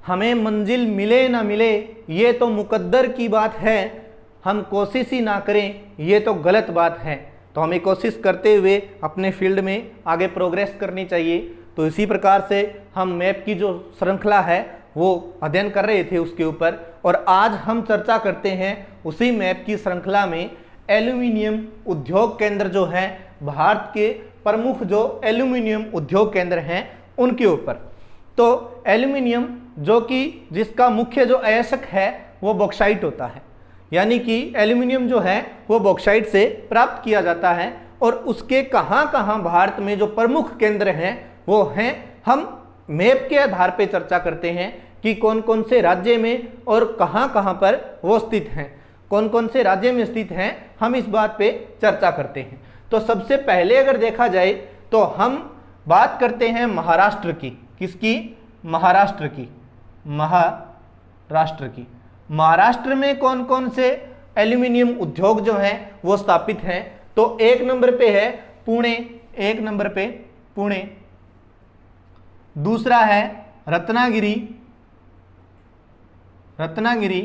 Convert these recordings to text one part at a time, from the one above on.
हमें मंजिल मिले ना मिले ये तो मुकद्दर की बात है, हम कोशिश ही ना करें ये तो गलत बात है। तो हमें कोशिश करते हुए अपने फील्ड में आगे प्रोग्रेस करनी चाहिए। तो इसी प्रकार से हम मैप की जो श्रृंखला है वो अध्ययन कर रहे थे उसके ऊपर, और आज हम चर्चा करते हैं उसी मैप की श्रृंखला में एल्यूमिनियम उद्योग केंद्र जो है, भारत के प्रमुख जो एल्यूमिनियम उद्योग केंद्र हैं उनके ऊपर। तो एल्यूमिनियम जो कि जिसका मुख्य जो अयस्क है वो बॉक्साइट होता है, यानी कि एल्यूमिनियम जो है वो बॉक्साइट से प्राप्त किया जाता है। और उसके कहाँ कहाँ भारत में जो प्रमुख केंद्र हैं वो हैं, हम मैप के आधार पर चर्चा करते हैं कि कौन कौन से राज्य में और कहाँ कहाँ पर वो स्थित हैं, कौन कौन से राज्य में स्थित हैं, हम इस बात पे चर्चा करते हैं। तो सबसे पहले अगर देखा जाए तो हम बात करते हैं महाराष्ट्र की। किसकी? महाराष्ट्र की। महाराष्ट्र की। महाराष्ट्र में कौन कौन से एल्यूमिनियम उद्योग जो हैं वो स्थापित हैं? तो एक नंबर पे है पुणे, एक नंबर पे पुणे। दूसरा है रत्नागिरी, रत्नागिरी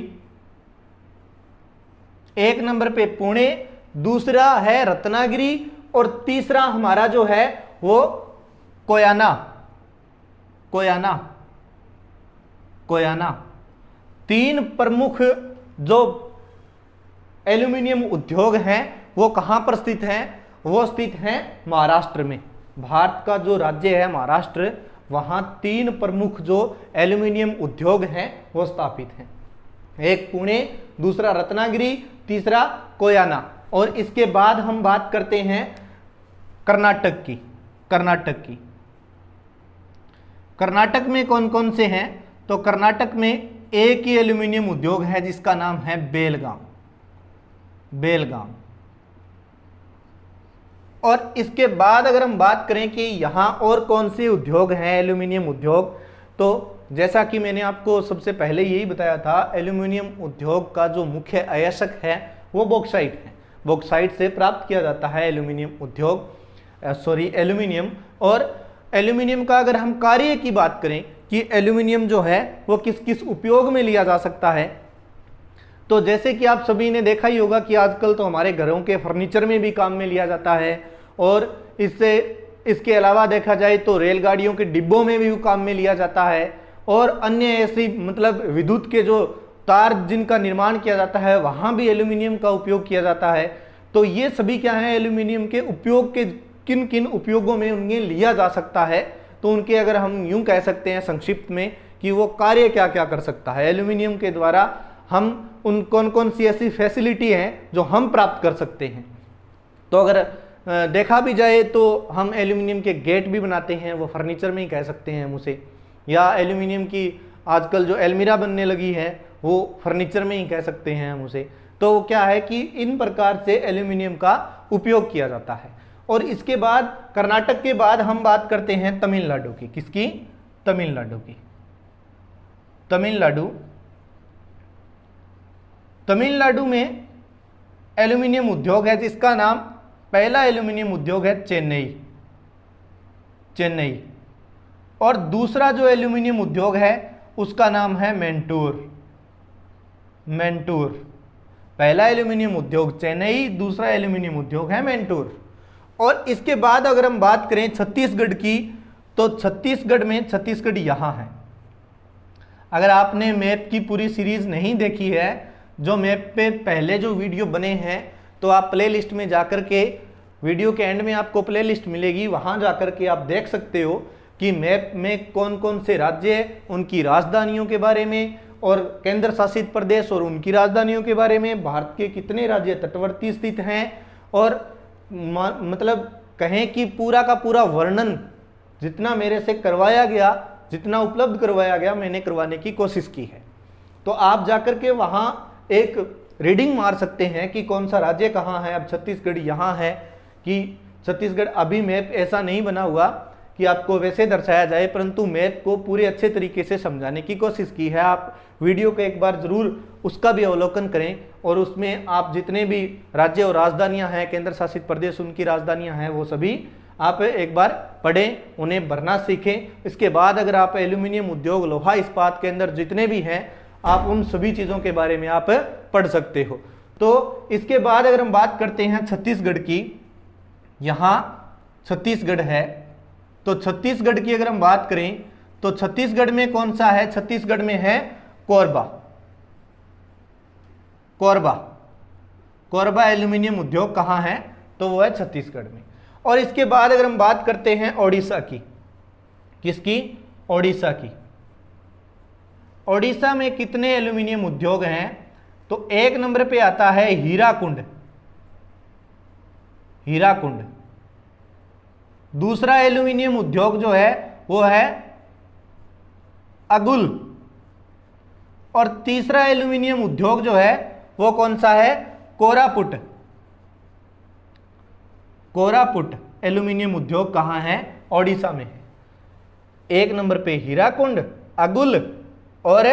एक नंबर पे पुणे, दूसरा है रत्नागिरी, और तीसरा हमारा जो है वो कोयाना, कोयाना, कोयाना। तीन प्रमुख जो एल्यूमिनियम उद्योग हैं वो कहां पर स्थित हैं? वो स्थित हैं महाराष्ट्र में। भारत का जो राज्य है महाराष्ट्र, वहां तीन प्रमुख जो एल्यूमिनियम उद्योग हैं वो स्थापित हैं। एक पुणे, दूसरा रत्नागिरी, तीसरा कोयाना। और इसके बाद हम बात करते हैं कर्नाटक की। कर्नाटक की। कर्नाटक में कौन कौन से हैं? तो कर्नाटक में एक ही एल्यूमिनियम उद्योग है जिसका नाम है बेलगाम, बेलगाम। और इसके बाद अगर हम बात करें कि यहाँ और कौन से उद्योग हैं एल्यूमिनियम उद्योग, तो जैसा कि मैंने आपको सबसे पहले यही बताया था, एल्यूमिनियम उद्योग का जो मुख्य अयस्क है वो बॉक्साइट है। बॉक्साइट से प्राप्त किया जाता है एल्यूमिनियम उद्योग, एल्यूमिनियम। और एल्यूमिनियम का अगर हम कार्य की बात करें कि एल्यूमिनियम जो है वो किस किस उपयोग में लिया जा सकता है, तो जैसे कि आप सभी ने देखा ही होगा कि आजकल तो हमारे घरों के फर्नीचर में भी काम में लिया जाता है, और इसके अलावा देखा जाए तो रेलगाड़ियों के डिब्बों में भी काम में लिया जाता है, और अन्य ऐसी मतलब विद्युत के जो तार जिनका निर्माण किया जाता है वहाँ भी एल्यूमिनियम का उपयोग किया जाता है। तो ये सभी क्या है, एल्यूमिनियम के उपयोग के किन किन उपयोगों में उन्हें लिया जा सकता है। तो उनके अगर हम यूं कह सकते हैं संक्षिप्त में कि वो कार्य क्या क्या कर सकता है, एल्यूमिनियम के द्वारा हम उन कौन कौन सी ऐसी फैसिलिटी हैं जो हम प्राप्त कर सकते हैं। तो अगर देखा भी जाए तो हम एल्यूमिनियम के गेट भी बनाते हैं, वो फर्नीचर में ही कह सकते हैं हम उसे, या एल्यूमिनियम की आजकल जो अलमीरा बनने लगी है वो फर्नीचर में ही कह सकते हैं हम उसे। तो क्या है कि इन प्रकार से एल्यूमिनियम का उपयोग किया जाता है। और इसके बाद कर्नाटक के बाद हम बात करते हैं तमिलनाडु की। किसकी? तमिलनाडु की। तमिलनाडु, तमिलनाडु में एल्यूमिनियम उद्योग है जिसका नाम, पहला एल्यूमिनियम उद्योग है चेन्नई, चेन्नई। और दूसरा जो एल्यूमिनियम उद्योग है उसका नाम है मैंटूर, मैंटूर। पहला एल्यूमिनियम उद्योग चेन्नई, दूसरा एल्यूमिनियम उद्योग है मैंटूर। और इसके बाद अगर हम बात करें छत्तीसगढ़ की, तो छत्तीसगढ़ में, छत्तीसगढ़ यहाँ है। अगर आपने मैप की पूरी सीरीज नहीं देखी है, जो मैप पे पहले जो वीडियो बने हैं, तो आप प्ले लिस्ट में जाकर के, वीडियो के एंड में आपको प्ले लिस्ट मिलेगी, वहाँ जाकर के आप देख सकते हो कि मैप में कौन कौन से राज्य, उनकी राजधानियों के बारे में, और केंद्र शासित प्रदेश और उनकी राजधानियों के बारे में, भारत के कितने राज्य तटवर्ती स्थित हैं, और मतलब कहें कि पूरा का पूरा वर्णन जितना मेरे से करवाया गया, जितना उपलब्ध करवाया गया, मैंने करवाने की कोशिश की है। तो आप जाकर के वहाँ एक रीडिंग मार सकते हैं कि कौन सा राज्य कहाँ है। अब छत्तीसगढ़ यहाँ है कि छत्तीसगढ़, अभी मैप ऐसा नहीं बना हुआ कि आपको वैसे दर्शाया जाए, परंतु मैप को पूरे अच्छे तरीके से समझाने की कोशिश की है। आप वीडियो को एक बार ज़रूर उसका भी अवलोकन करें, और उसमें आप जितने भी राज्य और राजधानियां हैं, केंद्र शासित प्रदेश, उनकी राजधानियां हैं, वो सभी आप एक बार पढ़ें, उन्हें भरना सीखें। इसके बाद अगर आप एल्यूमिनियम उद्योग, लोहा इस्पात के अंदर जितने भी हैं, आप उन सभी चीज़ों के बारे में आप पढ़ सकते हो। तो इसके बाद अगर हम बात करते हैं छत्तीसगढ़ की, यहाँ छत्तीसगढ़ है, तो छत्तीसगढ़ की अगर हम बात करें तो छत्तीसगढ़ में कौन सा है? छत्तीसगढ़ में है कोरबा। कोरबा, कोरबा एल्यूमिनियम उद्योग कहाँ है? तो वो है छत्तीसगढ़ में। और इसके बाद अगर हम बात करते हैं ओडिशा की, किसकी? ओडिशा की। ओडिशा में कितने एल्यूमिनियम उद्योग हैं? तो एक नंबर पे आता है हीराकुंड, हीराकुंड। दूसरा एल्यूमिनियम उद्योग जो है वो है अगुल, और तीसरा एल्यूमिनियम उद्योग जो है वो कौन सा है? कोरापुट। कोरापुट एल्यूमिनियम उद्योग कहाँ है? ओडिशा में है। एक नंबर पे हीराकुंड, अगुल और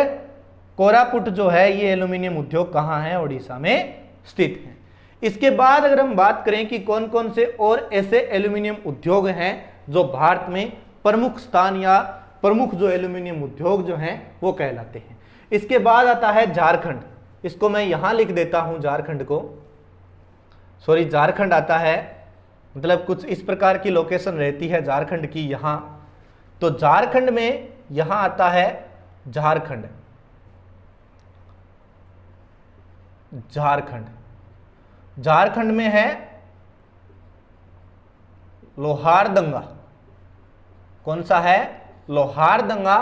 कोरापुट जो है ये एल्यूमिनियम उद्योग कहाँ है? ओडिशा में स्थित है। इसके बाद अगर हम बात करें कि कौन कौन से और ऐसे एल्यूमिनियम उद्योग हैं जो भारत में प्रमुख स्थान या प्रमुख जो एल्यूमिनियम उद्योग जो हैं वो कहलाते हैं। इसके बाद आता है झारखंड। इसको मैं यहां लिख देता हूं, झारखंड को, सॉरी झारखंड आता है, मतलब कुछ इस प्रकार की लोकेशन रहती है झारखंड की यहां। तो झारखंड में यहां आता है झारखंड, झारखंड, झारखंड में है लोहारदंगा। कौन सा है? लोहारदंगा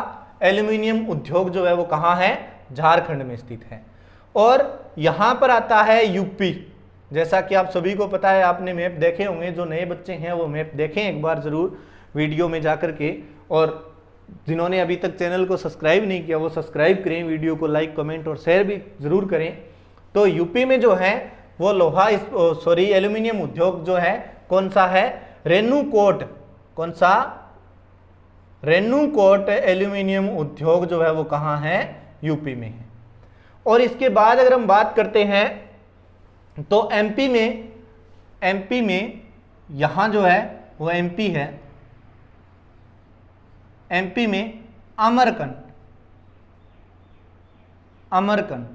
एल्यूमिनियम उद्योग जो है वो कहाँ है? झारखंड में स्थित है। और यहां पर आता है यूपी। जैसा कि आप सभी को पता है, आपने मैप देखे होंगे, जो नए बच्चे हैं वो मैप देखें एक बार जरूर वीडियो में जाकर के, और जिन्होंने अभी तक चैनल को सब्सक्राइब नहीं किया वो सब्सक्राइब करें, वीडियो को लाइक, कमेंट और शेयर भी जरूर करें। तो यूपी में जो है वो एल्यूमिनियम उद्योग जो है कौन सा है? रेणुकूट। कौन सा? रेणुकूट एल्यूमिनियम उद्योग जो है वो कहाँ है? यूपी में है। और इसके बाद अगर हम बात करते हैं तो एमपी में यहां जो है वो एमपी है, एमपी में अमरकंट, अमरकंट,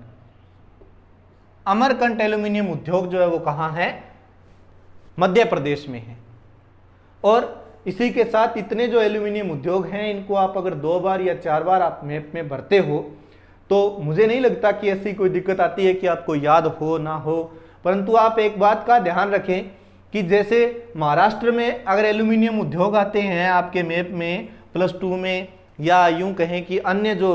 अमरकंट एल्यूमिनियम उद्योग जो है वो कहाँ है? मध्य प्रदेश में है। और इसी के साथ इतने जो एल्यूमिनियम उद्योग हैं इनको आप अगर 2 बार या 4 बार आप मैप में भरते हो तो मुझे नहीं लगता कि ऐसी कोई दिक्कत आती है कि आपको याद हो ना हो। परंतु आप एक बात का ध्यान रखें कि जैसे महाराष्ट्र में अगर एल्यूमिनियम उद्योग आते हैं आपके मैप में +2 में, या यूं कहें कि अन्य जो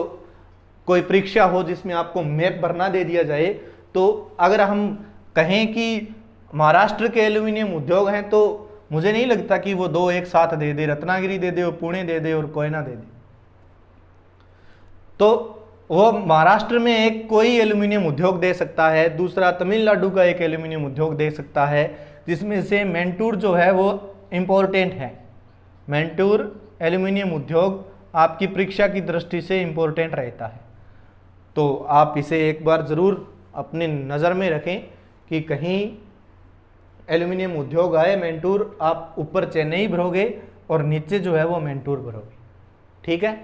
कोई परीक्षा हो जिसमें आपको मैप भरना दे दिया जाए, तो अगर हम कहें कि महाराष्ट्र के एल्यूमिनियम उद्योग हैं तो मुझे नहीं लगता कि वो 2 एक साथ दे दे, रत्नागिरी दे दे और पुणे दे दे और कोयना दे दे। तो वो महाराष्ट्र में एक कोई एल्यूमिनियम उद्योग दे सकता है, दूसरा तमिलनाडु का एक एल्यूमिनियम उद्योग दे सकता है, जिसमें से मैंटूर जो है वो इम्पोर्टेंट है। मैंटूर एल्यूमिनियम उद्योग आपकी परीक्षा की दृष्टि से इम्पोर्टेंट रहता है। तो आप इसे एक बार ज़रूर अपने नज़र में रखें कि कहीं एल्यूमिनियम उद्योग आए मैंटूर, आप ऊपर चेन्नई भरोगे और नीचे जो है वो मैंटूर भरोगे। ठीक है,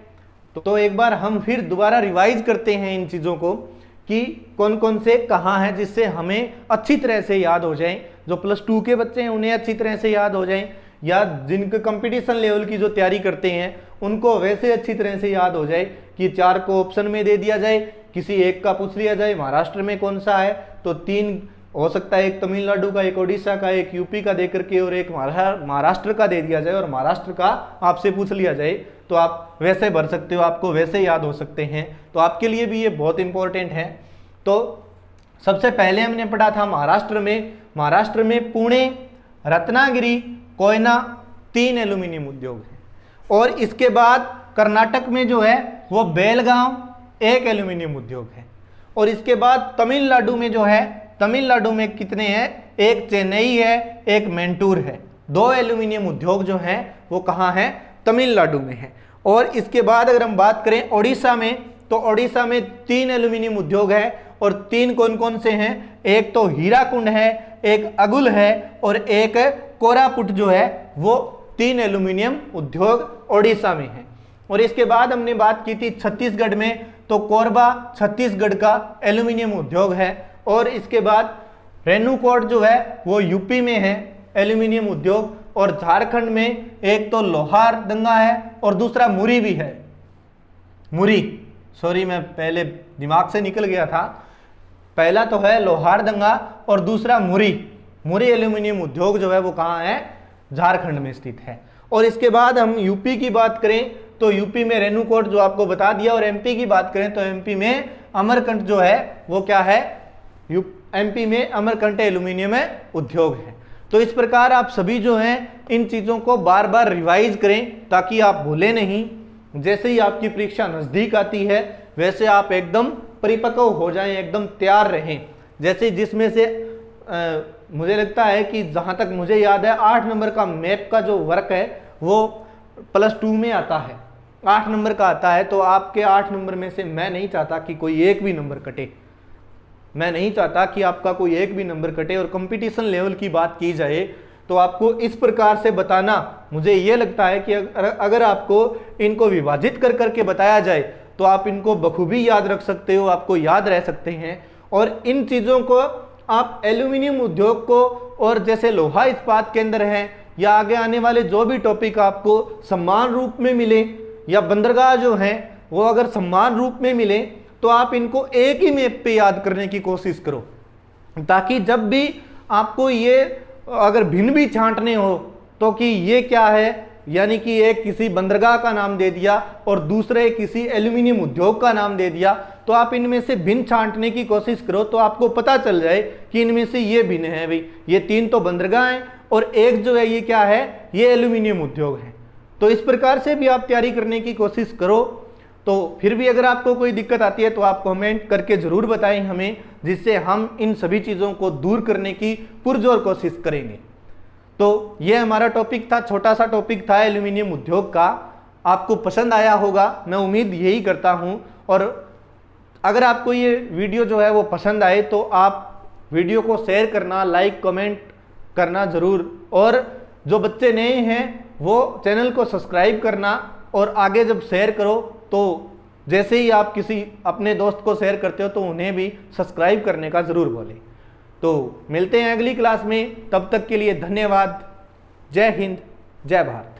तो एक बार हम फिर दोबारा रिवाइज करते हैं इन चीज़ों को कि कौन कौन से कहाँ हैं, जिससे हमें अच्छी तरह से याद हो जाएं। जो +2 के बच्चे हैं उन्हें अच्छी तरह से याद हो जाएं, या जिनके कंपटीशन लेवल की जो तैयारी करते हैं उनको वैसे अच्छी तरह से याद हो जाए कि 4 को ऑप्शन में दे दिया जाए, किसी एक का पूछ लिया जाए महाराष्ट्र में कौन सा है, तो 3 हो सकता है, एक तमिलनाडु का, एक ओडिशा का, एक यूपी का दे करके और एक महाराष्ट्र का दे दिया जाए, और महाराष्ट्र का आपसे पूछ लिया जाए तो आप वैसे भर सकते हो, आपको वैसे याद हो सकते हैं। तो आपके लिए भी ये बहुत इंपॉर्टेंट है। तो सबसे पहले हमने पढ़ा था महाराष्ट्र में पुणे, रत्नागिरी, कोयना 3 एल्यूमिनियम उद्योग हैं। और इसके बाद कर्नाटक में जो है वो बेलगांव 1 एल्यूमिनियम उद्योग है। और इसके बाद तमिलनाडु में जो है, तमिलनाडु में कितने हैं? एक चेन्नई है, एक मैंटूर है। 2 एल्यूमिनियम उद्योग जो हैं वो कहाँ हैं? तमिलनाडु में है। और इसके बाद अगर हम बात करें ओडिशा में, तो ओडिशा में 3 एल्यूमिनियम उद्योग है। और 3 कौन कौन से हैं? एक तो हीराकुंड है, एक अगुल है और एक कोरापुट जो है वो 3 एल्यूमिनियम उद्योग ओडिशा में है। और इसके बाद हमने बात की थी छत्तीसगढ़ में, तो कोरबा छत्तीसगढ़ का एल्यूमिनियम उद्योग है। और इसके बाद रेणुकूट जो है वो यूपी में है एल्यूमिनियम उद्योग। और झारखंड में एक तो लोहारदंगा है और दूसरा मुरी भी है। मुरी, सॉरी मैं पहले दिमाग से निकल गया था, पहला तो है लोहारदंगा और दूसरा मुरी। मुरी एल्यूमिनियम उद्योग जो है वो कहाँ है, झारखंड में स्थित है। और इसके बाद हम यूपी की बात करें तो यूपी में रेणुकूट जो आपको बता दिया। और एमपी की बात करें तो एमपी में अमरकंट जो है वो क्या है, एमपी में अमरकंट एल्यूमिनियम उद्योग है। तो इस प्रकार आप सभी जो हैं इन चीज़ों को बार बार रिवाइज करें ताकि आप भूलें नहीं। जैसे ही आपकी परीक्षा नज़दीक आती है वैसे आप एकदम परिपक्व हो जाएं, एकदम तैयार रहें। जैसे जिसमें से मुझे लगता है कि जहाँ तक मुझे याद है 8 नंबर का मैप का जो वर्क है वो +2 में आता है, 8 नंबर का आता है। तो आपके 8 नंबर में से मैं नहीं चाहता कि कोई एक भी नंबर कटे, मैं नहीं चाहता कि आपका कोई एक भी नंबर कटे। और कंपटीशन लेवल की बात की जाए तो आपको इस प्रकार से बताना, मुझे ये लगता है कि अगर आपको इनको विभाजित कर करके बताया जाए तो आप इनको बखूबी याद रख सकते हो, आपको याद रह सकते हैं। और इन चीज़ों को आप एल्यूमिनियम उद्योग को और जैसे लोहा इस्पात केंद्र हैं या आगे आने वाले जो भी टॉपिक आपको समान रूप में मिले या बंदरगाह जो हैं वो अगर समान रूप में मिले तो आप इनको एक ही मैप पे याद करने की कोशिश करो, ताकि जब भी आपको ये अगर भिन्न भी छांटने हो तो कि ये क्या है, यानी कि एक किसी बंदरगाह का नाम दे दिया और दूसरे किसी एल्यूमिनियम उद्योग का नाम दे दिया, तो आप इनमें से भिन्न छांटने की कोशिश करो तो आपको पता चल जाए कि इनमें से ये भिन्न है। भाई ये 3 तो बंदरगाह हैं और एक जो है ये क्या है, ये एल्यूमिनियम उद्योग है। तो इस प्रकार से भी आप तैयारी करने की कोशिश करो। तो फिर भी अगर आपको कोई दिक्कत आती है तो आप कमेंट करके ज़रूर बताएं हमें, जिससे हम इन सभी चीज़ों को दूर करने की पुरजोर कोशिश करेंगे। तो ये हमारा टॉपिक था, छोटा सा टॉपिक था एल्यूमिनियम उद्योग का। आपको पसंद आया होगा, मैं उम्मीद यही करता हूँ। और अगर आपको ये वीडियो जो है वो पसंद आए तो आप वीडियो को शेयर करना, लाइक कमेंट करना ज़रूर। और जो बच्चे नए हैं वो चैनल को सब्सक्राइब करना और आगे जब शेयर करो तो जैसे ही आप किसी अपने दोस्त को शेयर करते हो तो उन्हें भी सब्सक्राइब करने का ज़रूर बोलें। तो मिलते हैं अगली क्लास में, तब तक के लिए धन्यवाद। जय हिंद, जय भारत।